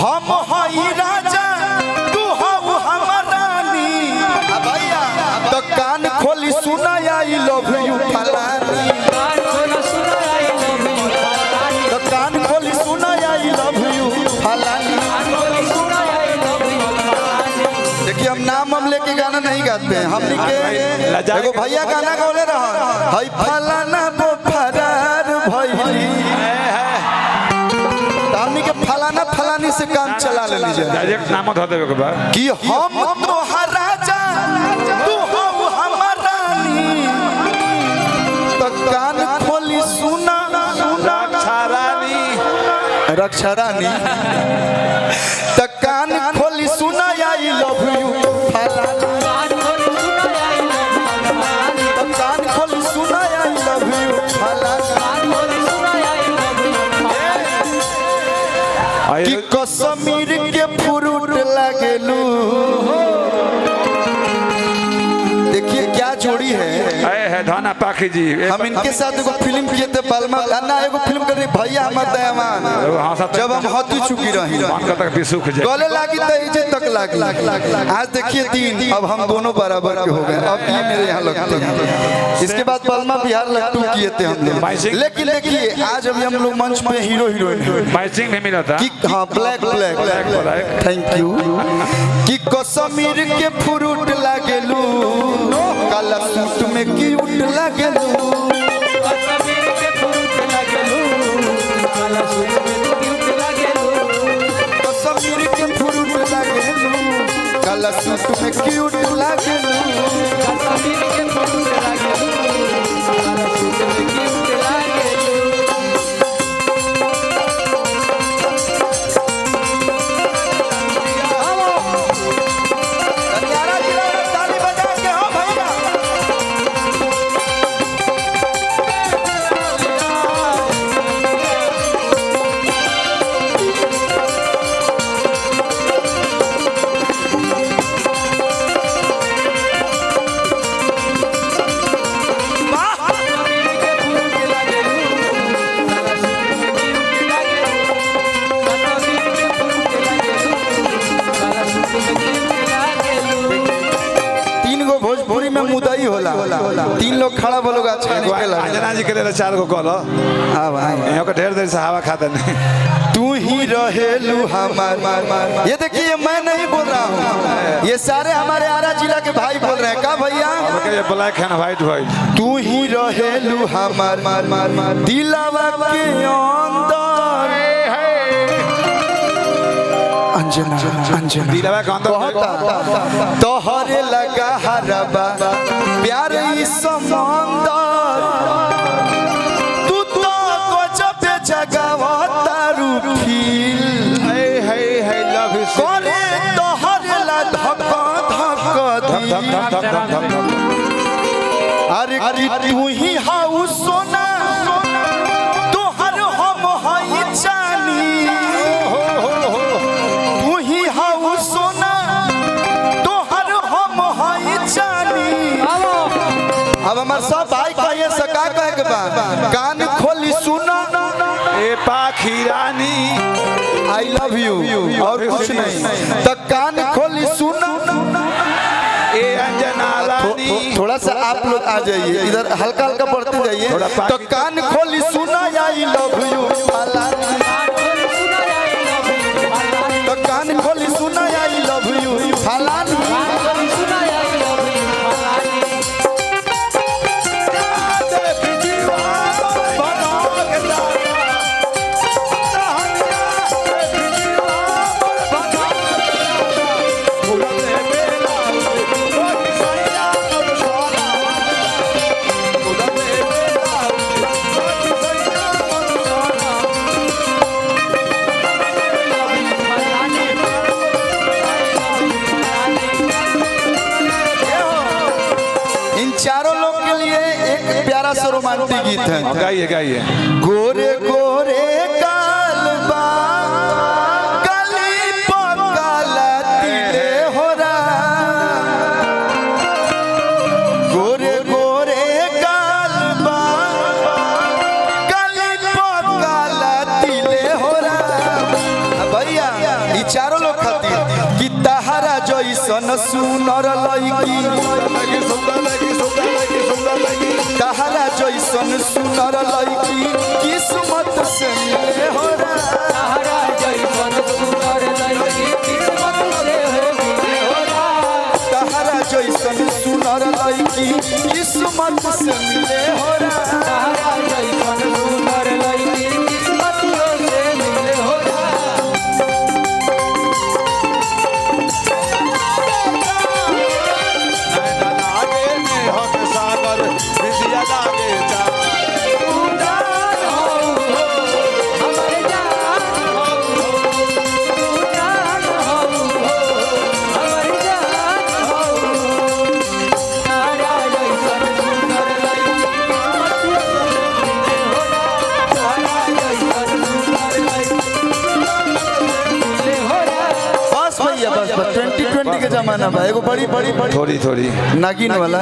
हम हई राजा तू हऊ हमर रानी भैया तो कान खोली सुना आई लव यू फलानी तो कान खोली सुना आई लव यू फलानी। देखिए हम नाम हम लेके गाना नहीं गाते हैं, हम लिखे एगो भैया गाना गौले रहा हई फलाना वो फरार भइली हमनी के फलाना फलानी से काम चला ले लीजिए डायरेक्ट नाम धर देबे के बाद कि हम तोहर राजा तू हऊ हमर रानी तो कान खोली सुना रक्षा रानी तो कान खोली सुना आई लव यू फलाना तो कान खोली सुना आई लव यू फलाना कि कश्मीर के फ्रूट लगेलू। देखिए क्या जोड़ी है धाना पाखी जी हम इनके साथ एगो फिल्म किए थे बालमा अन्ना एगो फिल्म कर रही भैया हमर दयावान जब हम हती चुकी रही गले लागी तो इज्जत तक लागी आज देखिए तीन अब हम दोनों बराबर के हो गए अब ये मेरे यहाँ लगते हैं। इसके बाद बालमा बिहार लट्टू किए थे हम लोग लेकिन देखिए आज अभी हम लोग मंच पे हीरो हीरोइन मैचिंग नहीं मिला था हाँ ब्लैक ब्लैक थैंक यू कि कश्मीर के फ्रूट लागेलू काला सूट में क्यूट लागेलू कश्मीर के फ्रूट लागेलू काला सूट में क्यूट लागेलू कश्मीर के फ्रूट लागेलू काला सूट में क्यूट लागेलू कश्मीर के फ्रूट लागेलू काला सूट में क्यूट लागेलू। मुदाई होला तीन लोग खड़ा बोलोगे अच्छा निकल अंजना जी के लिए चार को कॉल हां भाई यहाँ का ढेर देर से हवा खाता नहीं तू ही रहेलू हमार ये देखिए मैं नहीं बोल रहा हूँ ये सारे हमारे आरा जिला के भाई बोल रहे हैं का भैया ये ब्लैक एंड व्हाइट भाई तू ही रहेलू हमार दिलवा के अंदर अंजना अंजना दिलवा के अंदर तोहरे लगा हरबा प्यार ई समंदर तू तो गजब जगावा तारू फील हे लव यू करे तोहरे ला धक अरे तू ही हाउ सोना तोहर हम हई जानी तू ही हाउ सोना तोहर हम हई जानी। अब हमार सब भाई कहिए सका कहे के बा कान खोली सुना ए पाखी रानी आई लव यू और कुछ नहीं तो कान खोली सुना ए अंजना रानी थोड़ा सा आप लोग आ जाइए इधर हल्का हल्का बढ़ते जाइए तो कान खोली सुना आई लव यू तो कान खोली सुना आई लव यू फलानी रोमांटिक गीत है गाइए गाइए गोरे गोरे कालबा काली पकाला तिले होरा गोरे गोरे कालबा काली पकाला तिले होरा भैया ई चारों लोग खातिर कि तहरा जैसन सुनर लईकी तहरा जैसन सुनर लईकी किस्मत से मिले हो तहरा जैसन सुनर लईकी किस्मत से मिले हो तहरा जैसन सुनर लईकी किस्मत से मिले हो तहरा जैसन सुनर लईकी किस्मत से मिले हो के जमाना बा एगो बड़ी बड़ी बड़ी थोड़ी थोड़ी नागिन वाला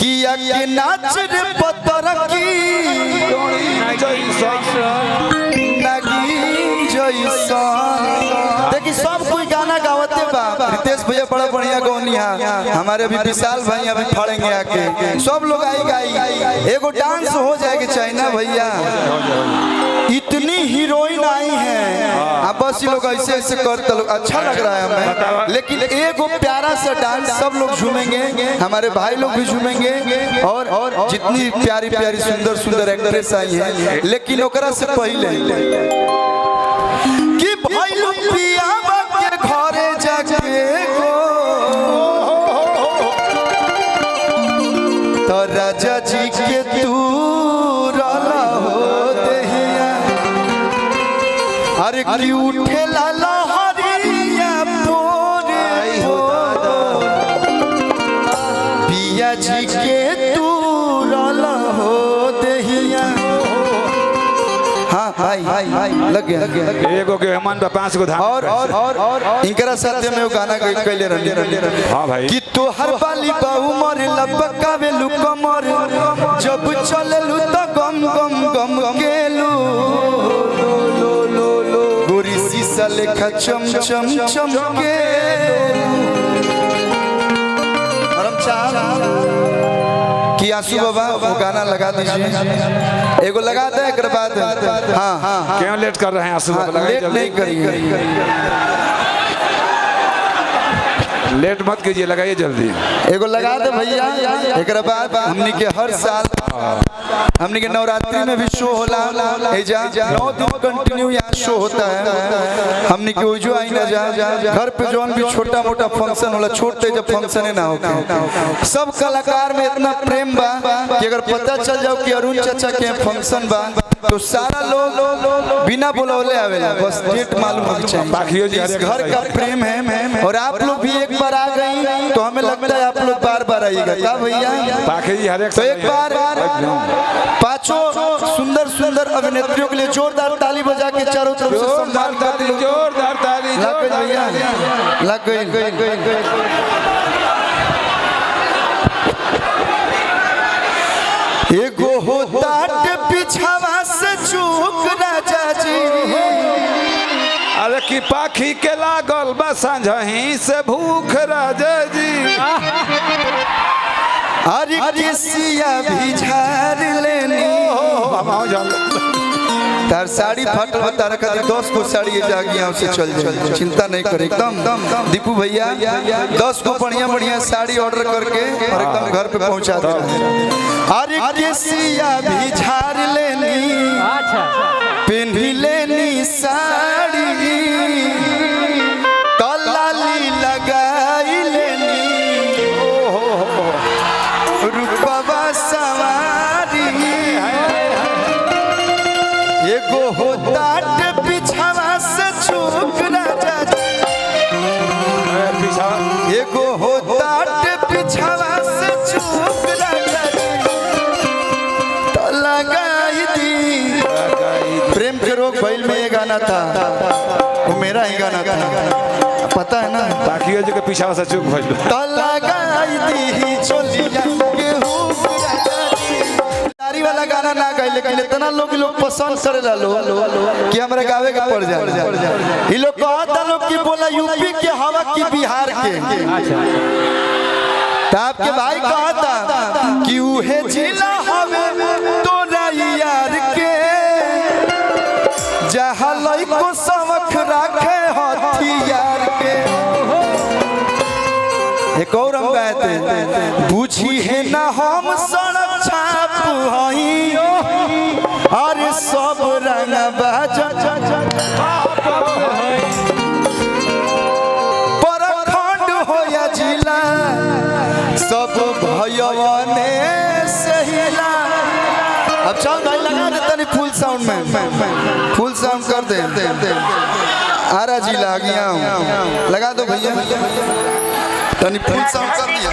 किया के नाच रे पत्थर की नागिन जैसा देखी सब कोई गाना गावते बा रितेश भैया बड़ा बढ़िया गौनिया हमारे अभी विशाल भाई अभी फड़ेंगे आके सब लोग आई गाई एगो डांस हो जाएगा चाइना भैया इतनी हीरोइन आई हैं अब बस ये लोग ऐसे ऐसे करते लोग अच्छा लग रहा है हमें लेकिन एगो प्यारा सा डांस सब लोग झूमेंगे हमारे भाई लोग भी झूमेंगे और जितनी प्यारी प्यारी सुंदर सुंदर एक्ट्रेस आई हैं लेकिन ओकरा से पहले कि भाई लोग पिया के घरे जाके गो तो राजा जी के तू रला हो देहिया अरे की उठे लाला हरिया पोरे पिया जी के तू रला हो देहिया हाँ भाई लग गया एगो के मन पे 5 गो धान और इनकरा साथे में वो गाना कैले रहले हां भाई कि तोहर बाली बाहु मरे लपकावे लु कमर जब चललु त गम गम गम केलु गोरी शीशा लेखा चम चम चम के कि आंसू बाबा वो गाना लगा दीजिए एगो लगा दे एक बाद हाँ क्यों लेट कर रहे हैं आंसू बाबा लेट नहीं करिए लेट मत कीजिए लगाइए जल्दी एगो लगा दे भैया एक बाद हमनी के हर साल हमनी के नवरात्रि में भी शो होला 9 दिन कंटिन्यू यहाँ शो होता है हमनी के उजो आई ना जा घर पे जोन भी छोटा मोटा फंक्शन होला छोटे जब फंक्शन ना हो सब कलाकार में इतना प्रेम बा कि अगर पता चल जाओ कि अरुण चाचा के फंक्शन बा तो सारा लोग बिना बुलावले आवेला बस डेट मालूम होना चाहिए इस घर का प्रेम है और आप लोग भी एक बार आ गई तो हमें लगता है आप लोग बार बार आइएगा क्या भैया तो एक बार 5 सुंदर सुंदर अभिनेत्रियों के लिए जोरदार ताली बजा के चारों तरफ से सम्मान कर दो जोरदार ताली लग गई भैया लग गई एगो होता पिछावा से चूक राजा जी अरे की पाखी के लागल बा संझही से भूख राजा जी अरे केसिया भी झाड़ लेनी तार साड़ी फट तार का 10 को साड़ी जागिया उसे चल जाए चिंता नहीं करे एकदम दीपू भैया 10 को बढ़िया बढ़िया साड़ी ऑर्डर करके और एकदम घर पे पहुंचा दे अरे केसिया भी झाड़ लेनी पिन्ही लेनी साड़ी तलाली लगाई लेनी रूपवा सवारी एगो होता पिछावा से चूक राजा एगो होता पिछावा से चूक राजा तो लगाई दी प्रेम के रोग बैल में ये गाना था वो मेरा ही गाना था पता है ना पाखियों जी के पीछा से चूक भइल तो लगाई दी चोलिया वाला गाना ना गाए लेकिन इतना लोग पसंद करे लो कि हमरा गावे के पड़ जाए ई लोग कहता लो कि बोला यूपी के हवा की बिहार के। तो आपके भाई कहता कि उहे जिला हवे तोरा यार के, जहाँ लइको सबक राखे हथियार के। एक और हम गाते बुझी है ना हम सड़क छाप हई, अरे सब रंग बाज परखंड हो या जिला, सब भयवने सहिला। अब चल भाई लगा दे तनी फुल साउंड में, फुल साउंड कर दे। आरा जिला आ गया हूँ, लगा दो भैया तनी फुल साउंड कर दिया।